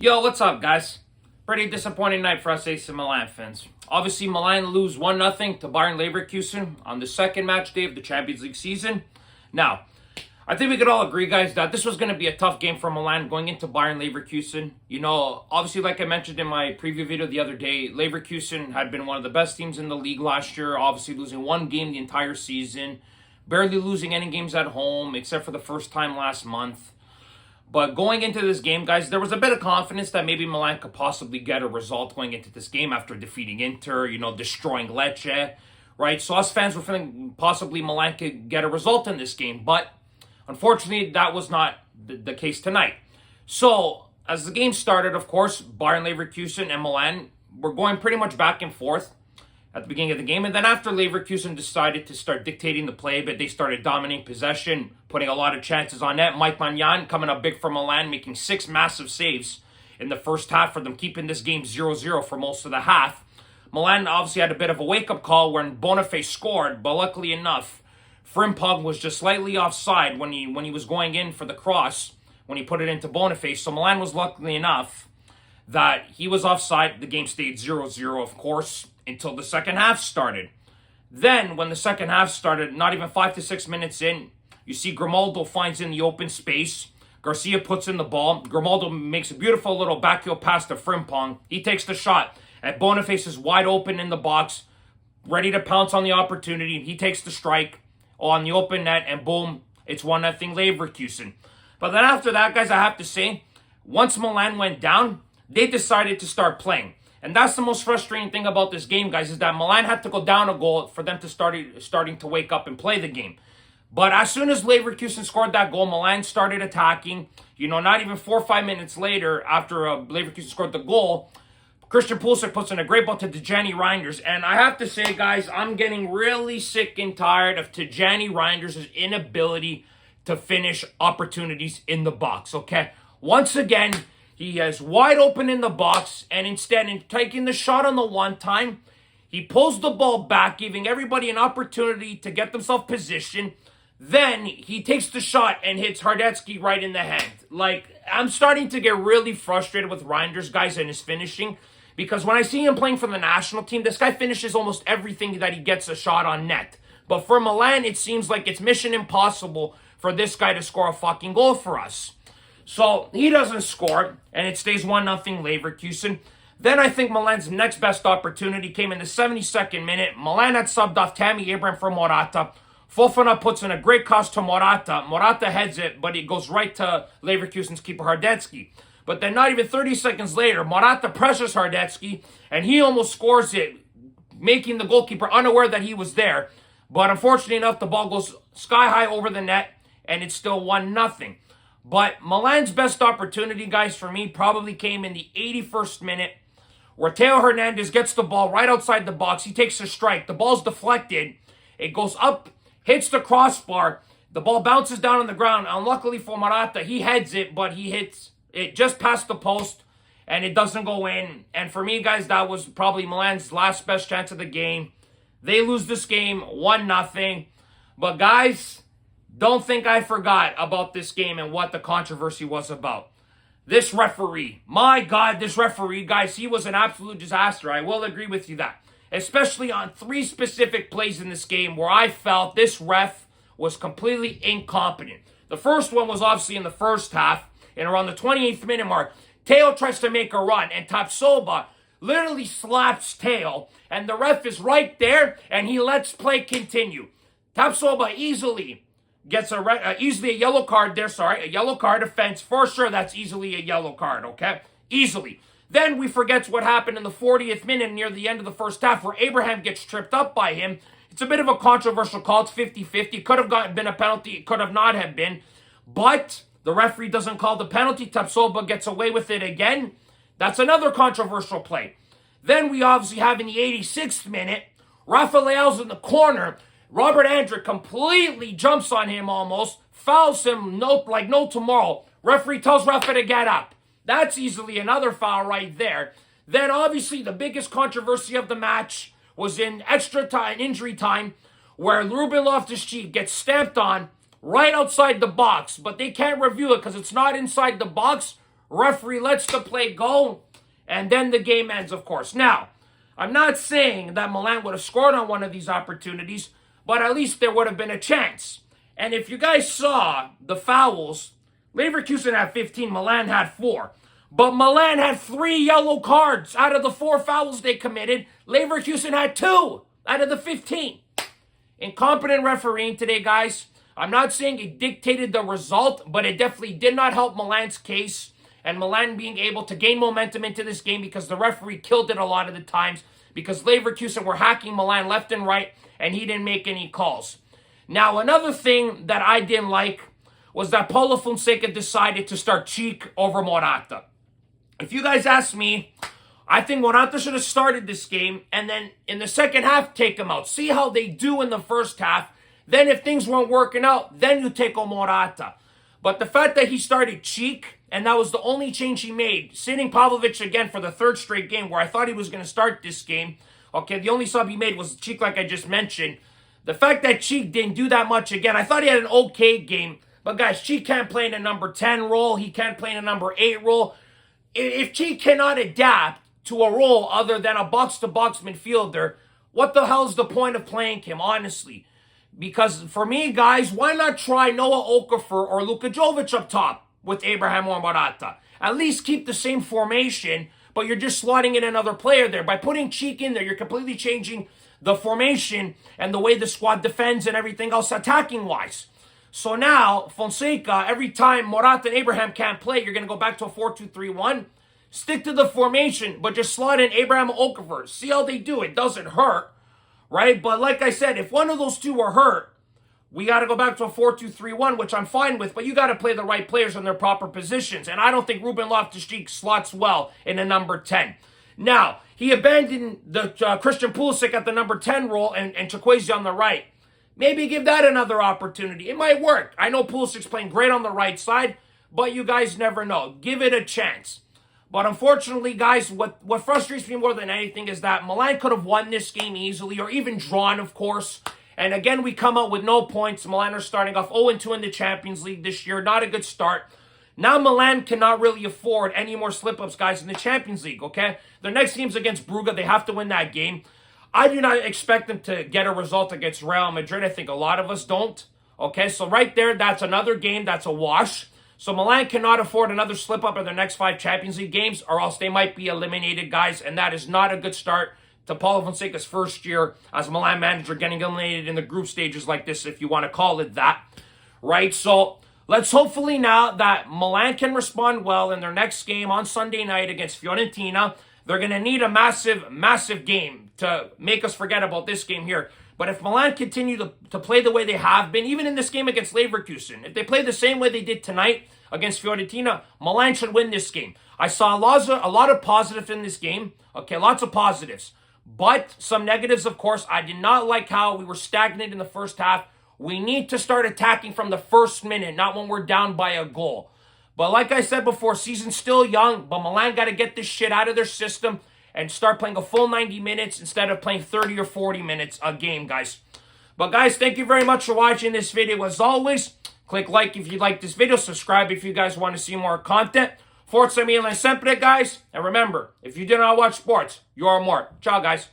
Yo, what's up, guys? Pretty disappointing night for us AC Milan fans. Obviously, Milan lose 1-0 to Bayern Leverkusen on the second match day of the Champions League season. Now, I think we could all agree, guys, that this was going to be a tough game for Milan going into Bayern Leverkusen. You know, obviously, like I mentioned in my preview video the other day, Leverkusen had been one of the best teams in the league last year, obviously losing one game the entire season, barely losing any games at home, except for the first time last month. But going into this game, guys, there was a bit of confidence that maybe Milan could possibly get a result going into this game after defeating Inter, destroying Lecce, right? So us fans were feeling possibly Milan could get a result in this game. But unfortunately, that was not the case tonight. So as the game started, of course, Bayern Leverkusen and Milan were going pretty much back and forth at the beginning of the game. And then after Leverkusen decided to start dictating the play, but they started dominating possession, putting a lot of chances on net. Mike Maignan coming up big for Milan, making 6 massive saves in the first half for them, keeping this game 0-0 for most of the half. Milan obviously had a bit of a wake-up call when Boniface scored, but luckily enough, Frimpong was just slightly offside when he was going in for the cross, when he put it into Boniface. So Milan was luckily enough that he was offside. The game stayed 0-0, of course, until the second half started. Then, when the second half started, not even 5 to 6 minutes in, you see Grimaldo finds in the open space. Garcia puts in the ball. Grimaldo makes a beautiful little backheel pass to Frimpong. He takes the shot, and Boniface is wide open in the box, ready to pounce on the opportunity. He takes the strike on the open net, and boom, it's 1-0 Leverkusen. But then after that, guys, I have to say, once Milan went down, they decided to start playing. And that's the most frustrating thing about this game, guys, is that Milan had to go down a goal for them to starting to wake up and play the game. But as soon as Leverkusen scored that goal, Milan started attacking. Not even 4 or 5 minutes later, after Leverkusen scored the goal, Christian Pulisic puts in a great ball to Tijjani Reinders. And I have to say, guys, I'm getting really sick and tired of Tijjani Reinders' inability to finish opportunities in the box, okay? Once again, he is wide open in the box, and instead of taking the shot on the one time, he pulls the ball back, giving everybody an opportunity to get themselves positioned. Then he takes the shot and hits Hardetsky right in the hand. I'm starting to get really frustrated with Reinders, guys, and his finishing, because when I see him playing for the national team, this guy finishes almost everything that he gets a shot on net. But for Milan, it seems like it's mission impossible for this guy to score a fucking goal for us. So he doesn't score, and it stays 1-0 Leverkusen. Then I think Milan's next best opportunity came in the 72nd minute. Milan had subbed off Tammy Abraham for Morata. Fofana puts in a great cross to Morata. Morata heads it, but it goes right to Leverkusen's keeper Hardetsky. But then not even 30 seconds later, Morata pressures Hardetsky, and he almost scores it, making the goalkeeper unaware that he was there. But unfortunately enough, the ball goes sky high over the net, and it's still 1-0. But Milan's best opportunity, guys, for me, probably came in the 81st minute, where Theo Hernandez gets the ball right outside the box. He takes a strike. The ball's deflected. It goes up, hits the crossbar. The ball bounces down on the ground. Unluckily for Morata, he heads it, but he hits it just past the post, and it doesn't go in. And for me, guys, that was probably Milan's last best chance of the game. They lose this game 1-0. But, guys, don't think I forgot about this game and what the controversy was about. This referee, my God, this referee, guys, he was an absolute disaster. I will agree with you that. Especially on 3 specific plays in this game where I felt this ref was completely incompetent. The first one was obviously in the first half, and around the 28th minute mark, Teo tries to make a run, and Tapsoba literally slaps Teo, and the ref is right there, and he lets play continue. Tapsoba easily gets easily a yellow card there, a yellow card offense. For sure, that's easily a yellow card, okay? Easily. Then we forget what happened in the 40th minute near the end of the first half where Abraham gets tripped up by him. It's a bit of a controversial call. It's 50-50. Could have been a penalty. It could have not have been. But the referee doesn't call the penalty. Tapsoba gets away with it again. That's another controversial play. Then we obviously have in the 86th minute, Rafael's in the corner. Robert Andrick completely jumps on him almost, fouls him like no tomorrow. Referee tells Rafa to get up. That's easily another foul right there. Then obviously the biggest controversy of the match was in extra time, injury time, where Ruben Loftus-Cheek gets stamped on right outside the box, but they can't review it because it's not inside the box. Referee lets the play go, and then the game ends, of course. Now, I'm not saying that Milan would have scored on one of these opportunities, but at least there would have been a chance. And if you guys saw the fouls, Leverkusen had 15, Milan had 4. But Milan had 3 yellow cards out of the 4 fouls they committed. Leverkusen had 2 out of the 15. Incompetent refereeing today, guys. I'm not saying it dictated the result, but it definitely did not help Milan's case and Milan being able to gain momentum into this game because the referee killed it a lot of the times because Leverkusen were hacking Milan left and right and he didn't make any calls. Now, another thing that I didn't like was that Paulo Fonseca decided to start Cheek over Morata. If you guys ask me, I think Morata should have started this game and then in the second half, take him out. See how they do in the first half. Then if things weren't working out, then you take on Morata. But the fact that he started Cheek, and that was the only change he made, sitting Pavlovic again for the 3rd straight game where I thought he was going to start this game. Okay, the only sub he made was Cheek like I just mentioned. The fact that Cheek didn't do that much again, I thought he had an okay game. But guys, Cheek can't play in a number 10 role. He can't play in a number 8 role. If Cheek cannot adapt to a role other than a box-to-box midfielder, what the hell is the point of playing him, honestly? Because for me, guys, why not try Noah Okafor or Luka Jovic up top with Abraham or Morata? At least keep the same formation, but you're just slotting in another player there. By putting Cheek in there, you're completely changing the formation and the way the squad defends and everything else attacking-wise. So now, Fonseca, every time Morata and Abraham can't play, you're going to go back to a 4-2-3-1. Stick to the formation, but just slot in Abraham Okafor. See how they do. It doesn't hurt, right? But like I said, if one of those two are hurt, we got to go back to a 4-2-3-1, which I'm fine with, but you got to play the right players in their proper positions. And I don't think Ruben Loftus-Cheek slots well in a number 10. Now, he abandoned the Christian Pulisic at the number 10 role and Chukwueze on the right. Maybe give that another opportunity. It might work. I know Pulisic's playing great on the right side, but you guys never know. Give it a chance. But unfortunately, guys, what frustrates me more than anything is that Milan could have won this game easily or even drawn, of course. And again, we come out with no points. Milan are starting off 0-2 in the Champions League this year. Not a good start. Now Milan cannot really afford any more slip-ups, guys, in the Champions League, okay? Their next game's against Brugge. They have to win that game. I do not expect them to get a result against Real Madrid. I think a lot of us don't. Okay, so right there, that's another game. That's a wash. So Milan cannot afford another slip-up in their next 5 Champions League games, or else they might be eliminated, guys. And that is not a good start to Paulo Fonseca's first year as Milan manager, getting eliminated in the group stages like this, if you want to call it that. Right? So let's hopefully now that Milan can respond well in their next game on Sunday night against Fiorentina. They're going to need a massive, massive game to make us forget about this game here. But if Milan continue to play the way they have been, even in this game against Leverkusen, if they play the same way they did tonight against Fiorentina, Milan should win this game. I saw a lot of positives in this game. Okay, lots of positives. But some negatives, of course. I did not like how we were stagnant in the first half. We need to start attacking from the first minute, not when we're down by a goal. But like I said before, season's still young, but Milan got to get this shit out of their system and start playing a full 90 minutes instead of playing 30 or 40 minutes a game, guys. But guys, thank you very much for watching this video. As always, click like if you like this video. Subscribe if you guys want to see more content. Forza Milan sempre, guys. And remember, if you do not watch sports, you are more. Ciao, guys.